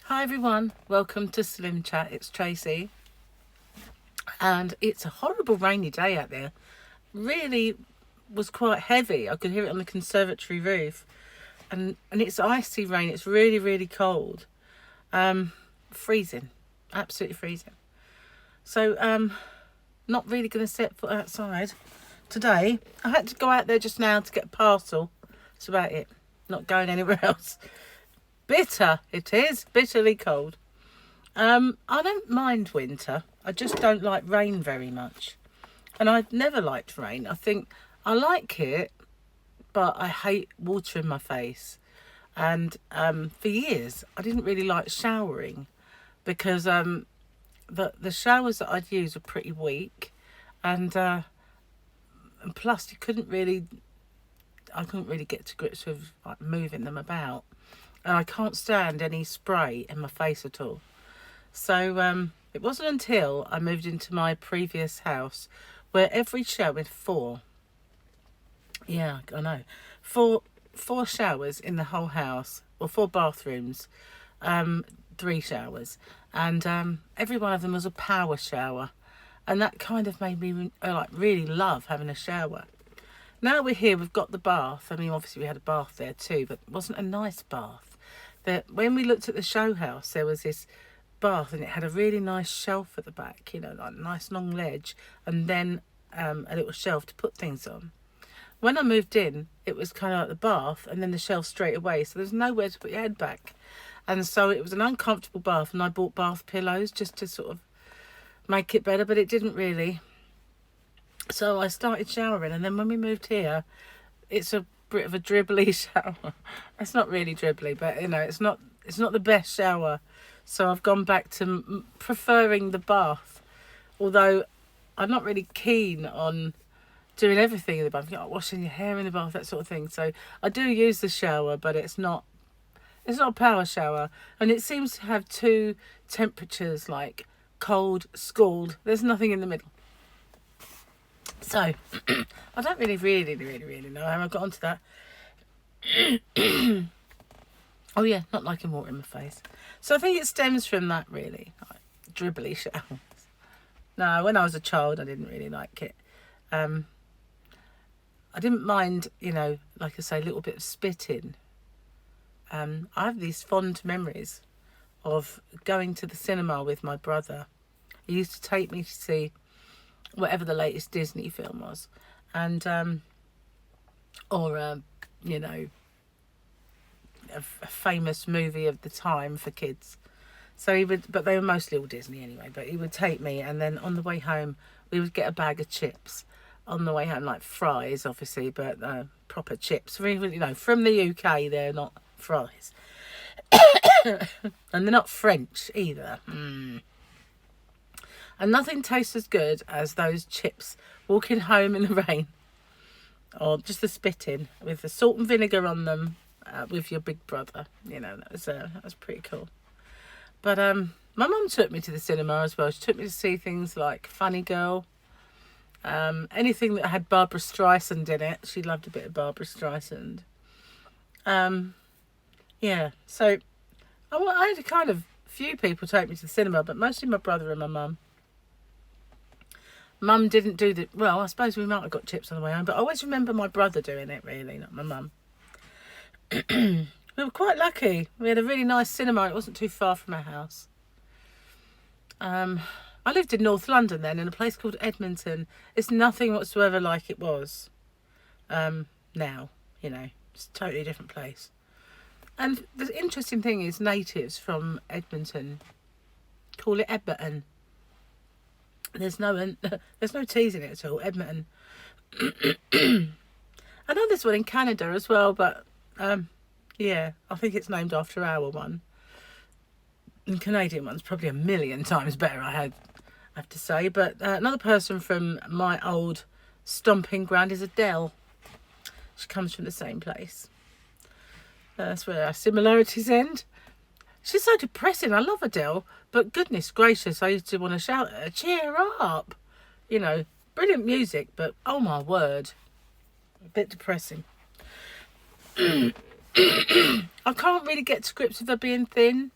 Hi everyone, welcome to SlimChat. It's Tracy, and it's a horrible rainy day out there. Really was quite heavy. I could hear it on the conservatory roof, and it's icy rain. It's really cold, freezing, absolutely freezing. So not really going to set foot outside today. I had to go out there just now to get a parcel. That's about it. Not going anywhere else. Bitter it is, bitterly cold. I don't mind winter. I just don't like rain very much. And I've never liked rain. I think I like it, but I hate water in my face. And for years, I didn't really like showering because the showers that I'd use were pretty weak. And plus, I couldn't really get to grips with like moving them about. And I can't stand any spray in my face at all. So it wasn't until I moved into my previous house where every shower with four showers in the whole house, or 4 bathrooms, 3 showers, and every one of them was a power shower, and that kind of made me really love having a shower. Now we're here, we've got the bath. I mean, obviously we had a bath there too, but it wasn't a nice bath. When we looked at the show house, there was this bath and it had a really nice shelf at the back, like a nice long ledge, and then a little shelf to put things on. When I moved in, it was kind of like the bath and then the shelf straight away, so there's nowhere to put your head back. And so it was an uncomfortable bath, and I bought bath pillows just to sort of make it better, but it didn't really. So I started showering, and then when we moved here, it's a bit of a dribbly shower. It's not really dribbly, but it's not the best shower. So I've gone back to preferring the bath, although I'm not really keen on doing everything in the bath, washing your hair in the bath, that sort of thing. So I do use the shower, but it's not a power shower, and it seems to have 2 temperatures, like cold, scald. There's nothing in the middle. So I don't really know how I got onto that. Oh yeah, not liking water in my face. So I think it stems from that, really, like dribbly showers. No, when I was a child, I didn't really like it. I didn't mind, like I say, a little bit of spitting. I have these fond memories of going to the cinema with my brother. He used to take me to see whatever the latest Disney film was, and a famous movie of the time for kids. So he would, but they were mostly all Disney anyway, but he would take me, and then on the way home we would get a bag of chips on the way home, like fries obviously, but proper chips. From the UK, they're not fries. And they're not French either. And nothing tastes as good as those chips walking home in the rain, or just the spitting with the salt and vinegar on them, with your big brother. That was pretty cool. But my mum took me to the cinema as well. She took me to see things like Funny Girl, anything that had Barbara Streisand in it. She loved a bit of Barbara Streisand. So I had a kind of few people take me to the cinema, but mostly my brother and my mum. Mum didn't do well, I suppose we might have got chips on the way home, but I always remember my brother doing it, really, not my mum. We were quite lucky. We had a really nice cinema. It wasn't too far from our house. I lived in North London then, in a place called Edmonton. It's nothing whatsoever like it was now. It's a totally different place. And the interesting thing is, natives from Edmonton call it Edmonton. There's no T's in it at all. Edmonton. I know there's one in Canada as well, but I think it's named after our one. The Canadian one's probably a million times better, I have to say. But another person from my old stomping ground is Adele. She comes from the same place. That's where our similarities end. She's so depressing. I love Adele, but goodness gracious, I used to want to shout at her, cheer up. Brilliant music, but oh my word, a bit depressing. I can't really get to grips with her being thin.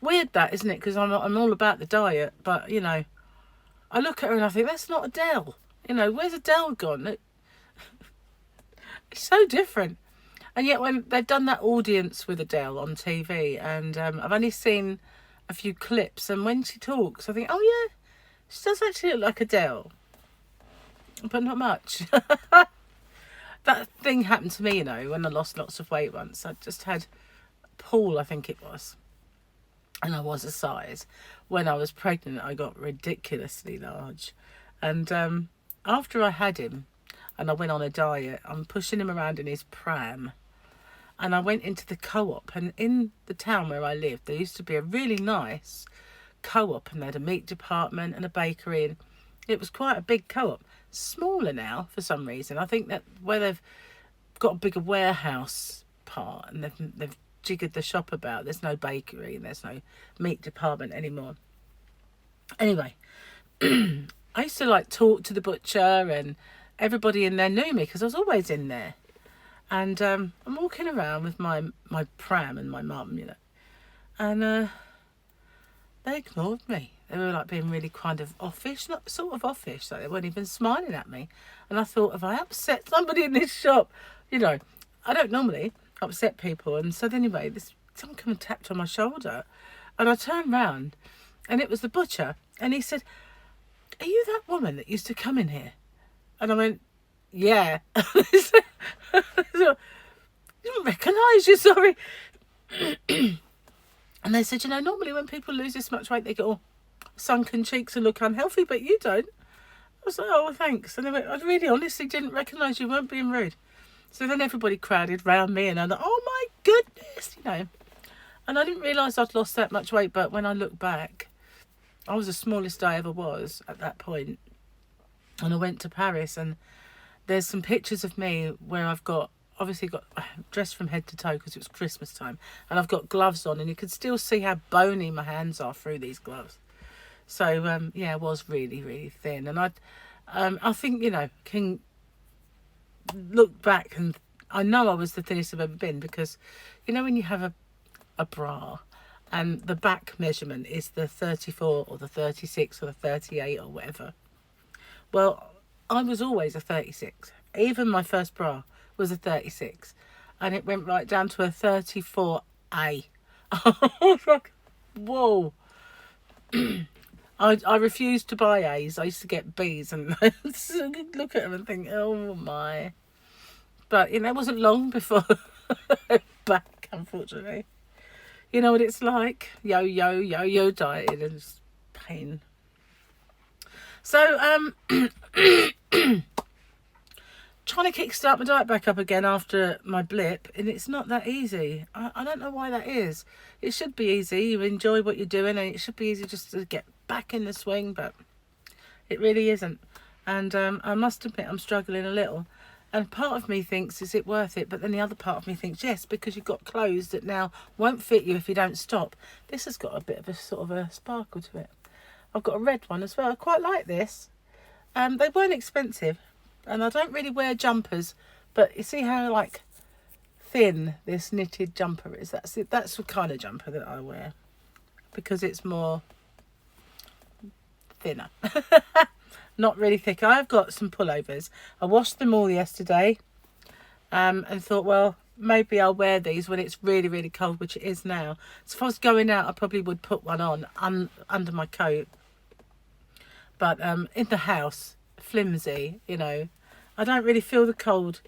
Weird that, isn't it? Because I'm all about the diet, but you know, I look at her and I think that's not Adele. You know, where's Adele gone? It's so different. And yet when they've done that audience with Adele on TV, and I've only seen a few clips, and when she talks, I think, oh yeah, she does actually look like Adele, but not much. That thing happened to me, you know, when I lost lots of weight once. I just had Paul, I think it was, and I was a size. When I was pregnant, I got ridiculously large. And after I had him and I went on a diet, I'm pushing him around in his pram. And I went into the co-op, and in the town where I lived, there used to be a really nice co-op, and they had a meat department and a bakery, and it was quite a big co-op. Smaller now for some reason. I think that where they've got a bigger warehouse part, and they've jiggered the shop about, there's no bakery and there's no meat department anymore. Anyway, I used to like talk to the butcher, and everybody in there knew me because I was always in there. And I'm walking around with my pram and my mum, you know, and they ignored me. They were like being really kind of offish, not sort of offish, like they weren't even smiling at me. And I thought, have I upset somebody in this shop? You know, I don't normally upset people. And so anyway, someone came and tapped on my shoulder, and I turned round, and it was the butcher, and he said, "Are you that woman that used to come in here?" And I went, "Yeah." I didn't recognise you, sorry. And they said, you know, normally when people lose this much weight, they get all sunken cheeks and look unhealthy, but you don't. I was like, oh, well, thanks. And they went, I really honestly didn't recognise you, weren't being rude. So then everybody crowded round me, and I thought, oh my goodness, you know. And I didn't realise I'd lost that much weight, but when I look back, I was the smallest I ever was at that point. And I went to Paris, and there's some pictures of me where I've obviously got dressed from head to toe because it was Christmas time, and I've got gloves on, and you could still see how bony my hands are through these gloves. So yeah, I was really, really thin. And I think, you know, can look back, and I know I was the thinnest I've ever been, because, you know, when you have a bra and the back measurement is the 34 or the 36 or the 38 or whatever, well, I was always a 36. Even my first bra was a 36, and it went right down to a 34A. I was like, whoa. I refused to buy A's. I used to get B's, and I look at them and think, oh my. But, you know, it wasn't long before back, unfortunately. You know what it's like? Yo-yo dieting, and it's pain. So, trying to kickstart my diet back up again after my blip, and it's not that easy. I don't know why that is. It should be easy. You enjoy what you're doing, and it should be easy just to get back in the swing, but it really isn't. And I must admit, I'm struggling a little. And part of me thinks, is it worth it? But then the other part of me thinks, yes, because you've got clothes that now won't fit you if you don't stop. This has got a bit of a sort of a sparkle to it. I've got a red one as well. I quite like this. They weren't expensive. And I don't really wear jumpers, but you see how like thin this knitted jumper is? That's it. That's the kind of jumper that I wear, because it's more thinner. Not really thick. I've got some pullovers. I washed them all yesterday, and thought, well, maybe I'll wear these when it's really, really cold, which it is now. So if I was going out, I probably would put one on under my coat. But in the house, flimsy, you know. I don't really feel the cold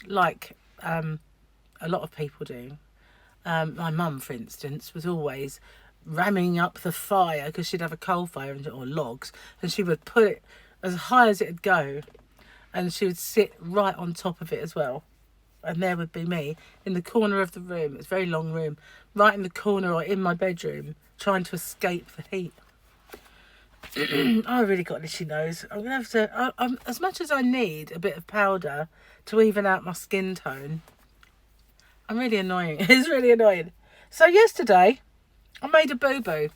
like a lot of people do. My mum, for instance, was always ramming up the fire, because she'd have a coal fire or logs, and she would put it as high as it'd go, and she would sit right on top of it as well. And there would be me in the corner of the room. It's a very long room, right in the corner or in my bedroom, trying to escape the heat. I really got an itchy nose. I'm gonna have to, as much as I need a bit of powder to even out my skin tone, I'm really annoying. It's really annoying. So yesterday, I made a boo-boo.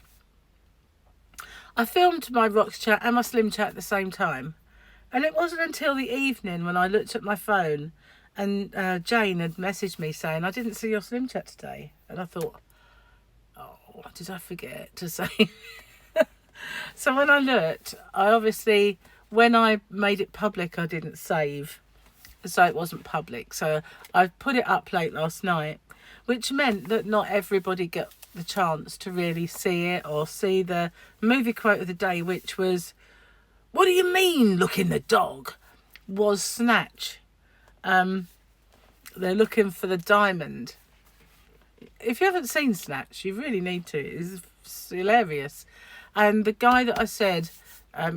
I filmed my CROCHET and my SlimChat at the same time. And it wasn't until the evening when I looked at my phone and Jane had messaged me saying, I didn't see your SlimChat today. And I thought, oh, did I forget to say? So when I looked, I obviously, when I made it public, I didn't save. So it wasn't public. So I put it up late last night, which meant that not everybody got the chance to really see it or see the movie quote of the day, which was, "What do you mean, looking the dog?" was Snatch. They're looking for the diamond. If you haven't seen Snatch, you really need to. It's hilarious. And the guy that I said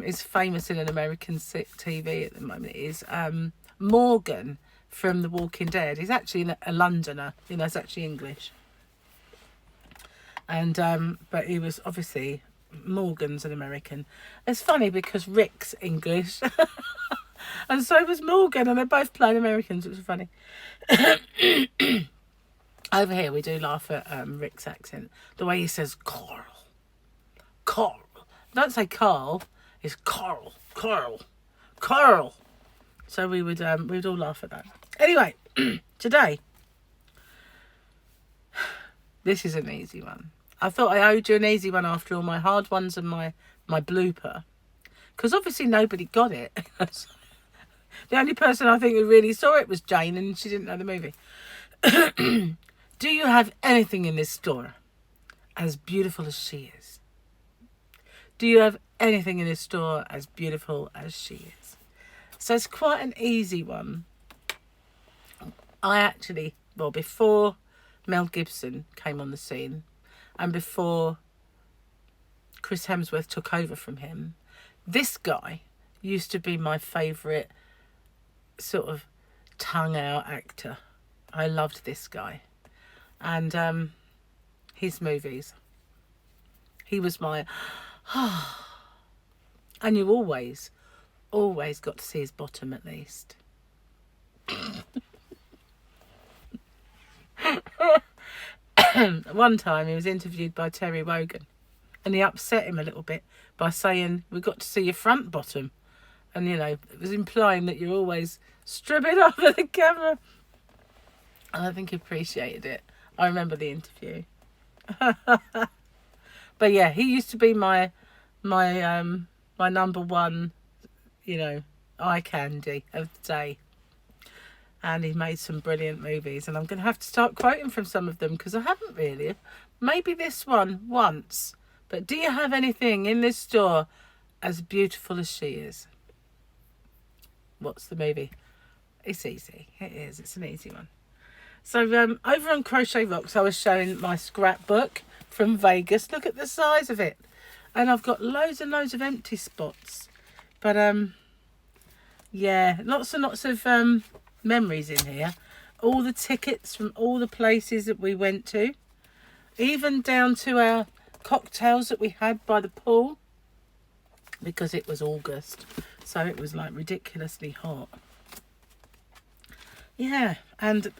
is famous in an American TV at the moment is Morgan from The Walking Dead. He's actually a Londoner. You know, he's actually English. And but he was obviously, Morgan's an American. It's funny because Rick's English. And so was Morgan, and they're both playing Americans, which is funny. Over here, we do laugh at Rick's accent. The way he says Carl. Carl. Don't say Carl. It's Carl. Carl. Carl. So we'd all laugh at that. Anyway, today, this is an easy one. I thought I owed you an easy one after all my hard ones and my blooper. Because obviously nobody got it. The only person I think who really saw it was Jane, and she didn't know the movie. Do you have anything in this store as beautiful as she is? Do you have anything in this store as beautiful as she is? So it's quite an easy one. I actually, well, before Mel Gibson came on the scene and before Chris Hemsworth took over from him, this guy used to be my favourite sort of tongue-out actor. I loved this guy. And his movies. He was my... And you always got to see his bottom at least. One time he was interviewed by Terry Wogan, and he upset him a little bit by saying, "We got to see your front bottom." And, you know, it was implying that you're always stripping over the camera. And I think he appreciated it. I remember the interview. But yeah, he used to be my number one, you know, eye candy of the day. And he made some brilliant movies. And I'm going to have to start quoting from some of them because I haven't really. Maybe this one once. But do you have anything in this store as beautiful as she is? What's the movie? It's easy. It is. It's an easy one. So over on Crochet Rocks, I was showing my scrapbook from Vegas. Look at the size of it. And I've got loads and loads of empty spots. But, yeah, lots and lots of memories in here. All the tickets from all the places that we went to. Even down to our cocktails that we had by the pool. Because it was August. So it was like ridiculously hot. Yeah, and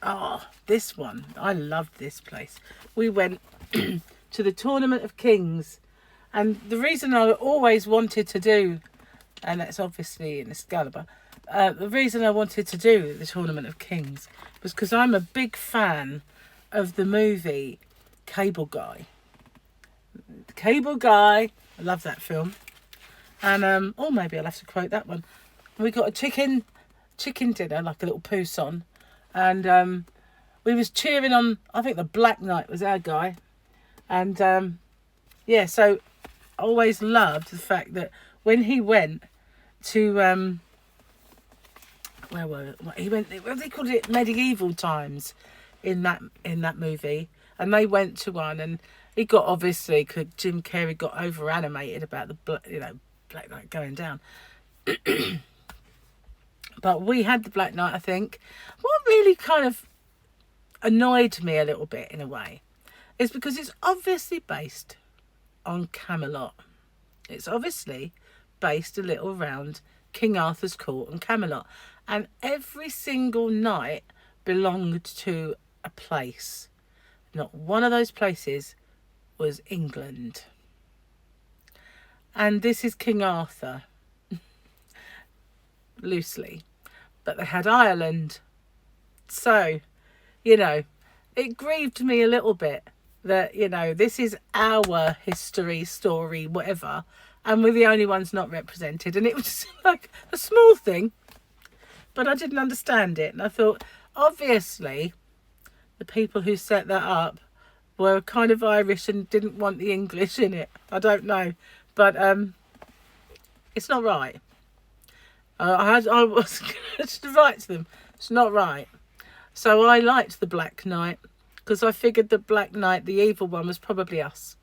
this one, I loved this place. We went to the Tournament of Kings, and the reason I always wanted to do, and that's obviously in Excalibur, the reason I wanted to do the Tournament of Kings was because I'm a big fan of the movie Cable Guy. Cable Guy, I love that film. And or maybe I'll have to quote that one. We got a chicken dinner, like a little pousson, and we was cheering on, I think the Black Knight was our guy. And yeah, so I always loved the fact that when he went to he went, what they called it, medieval times in that movie, and they went to one, and he got, obviously, because Jim Carrey got over animated about the Black Knight going down. But we had the Black Knight, I think. What really kind of annoyed me a little bit in a way is because it's obviously based on Camelot. It's obviously based a little around King Arthur's court and Camelot. And every single knight belonged to a place. Not one of those places was England. And this is King Arthur. Loosely. But they had Ireland. So, you know, it grieved me a little bit that, you know, this is our history, story, whatever, and we're the only ones not represented. And it was just like a small thing, but I didn't understand it. And I thought, obviously, the people who set that up were kind of Irish and didn't want the English in it. I don't know, but it's not right. I was going to write to them. It's not right. So I liked the Black Knight because I figured the Black Knight, the evil one, was probably us.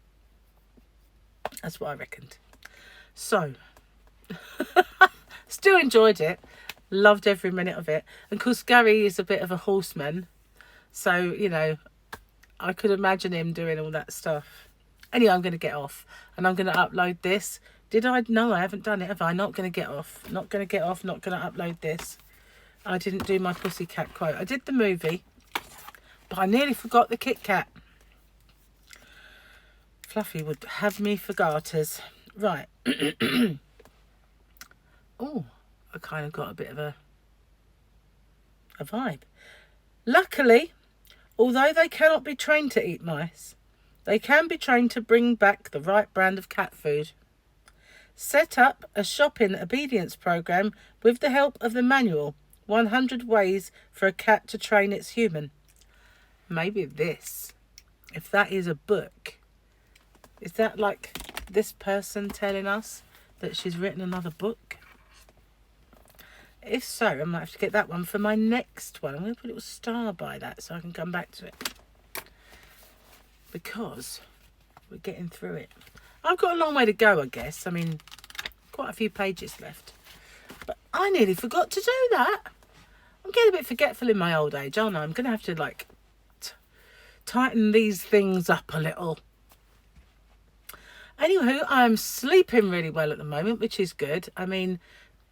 That's what I reckoned. So, still enjoyed it. Loved every minute of it. And of course, Gary is a bit of a horseman. So, you know, I could imagine him doing all that stuff. Anyway, I'm going to get off. And I'm going to upload this. Did I? No, I haven't done it, have I? Not going to get off. Not going to get off. Not going to upload this. I didn't do my Pussycat quote. I did the movie. But I nearly forgot the Kit Kat. Fluffy would have me for garters. Right. Oh, I kind of got a bit of a vibe. Luckily, although they cannot be trained to eat mice, they can be trained to bring back the right brand of cat food. Set up a shopping obedience program with the help of the manual, 100 Ways for a Cat to Train Its Human. Maybe this, if that is a book, is that like this person telling us that she's written another book? If so, I might have to get that one for my next one. I'm going to put a little star by that so I can come back to it. Because we're getting through it. I've got a long way to go, I guess. I mean, quite a few pages left. But I nearly forgot to do that. I'm getting a bit forgetful in my old age, aren't I? I'm going to have to, like, tighten these things up a little. Anywho, I'm sleeping really well at the moment, which is good. I mean,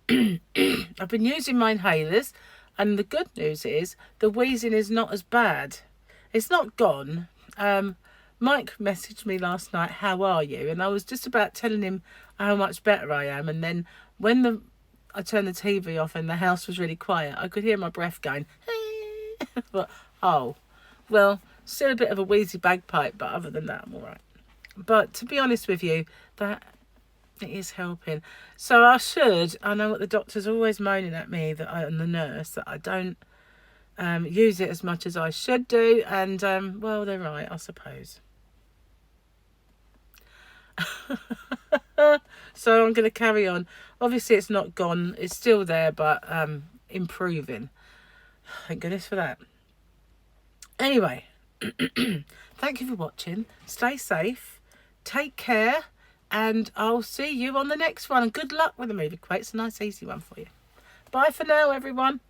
I've been using my inhalers, and the good news is the wheezing is not as bad. It's not gone. Mike messaged me last night, how are you? And I was just about telling him how much better I am. And then when I turned the TV off and the house was really quiet, I could hear my breath going, hey. But, oh, well, still a bit of a wheezy bagpipe, but other than that, I'm all right. But to be honest with you, that it is helping. So I know what the doctor's always moaning at me, and the nurse, that I don't use it as much as I should do. And, well, they're right, I suppose. So I'm going to carry on. Obviously, it's not gone. It's still there, but improving. Thank goodness for that. Anyway, thank you for watching. Stay safe. Take care. And I'll see you on the next one. And good luck with the movie quote. It's a nice, easy one for you. Bye for now, everyone.